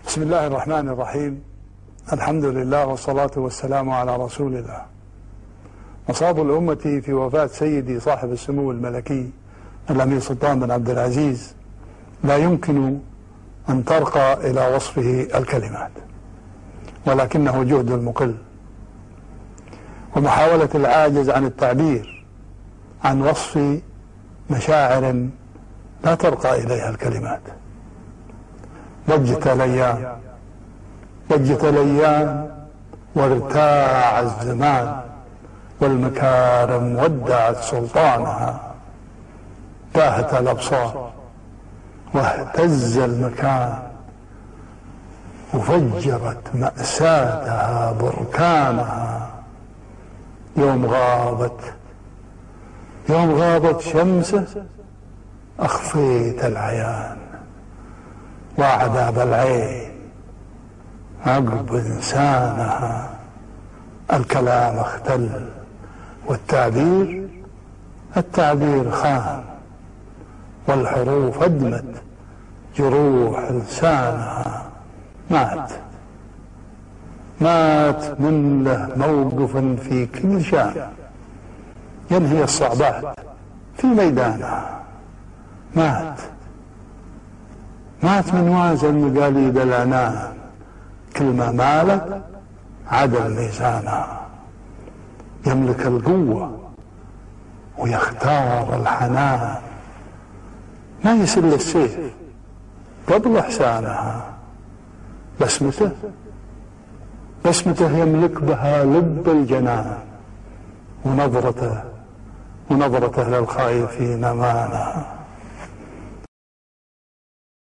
بسم الله الرحمن الرحيم. الحمد لله والصلاة والسلام على رسول الله. مصاب الأمة في وفاة سيدي صاحب السمو الملكي الأمير سلطان بن عبد العزيز لا يمكن أن ترقى إلى وصفه الكلمات، ولكنه جهد المقل ومحاولة العاجز عن التعبير عن وصف مشاعر لا ترقى إليها الكلمات. ضجت الأيام وارتاع الزمان، والمكارم ودعت سلطانها. تاهت الأبصار واهتز المكان، وفجرت مأساتها بركانها. يوم غابت شمسه أخفيت العيان، وعذاب العين عقب إنسانها. الكلام اختل والتعبير خان، والحروف أدمت جروح لسانها. مات من له موقف في كل شان، ينهي الصعبات في ميدانها. مات من وازن مقاليد العنان، كل ما مالت عدل ميزانها. يملك القوة ويختار الحنان، ما يسل السيف قبل إحسانها. بسمته يملك بها لب الجنان، ونظرته للخائفين مانها.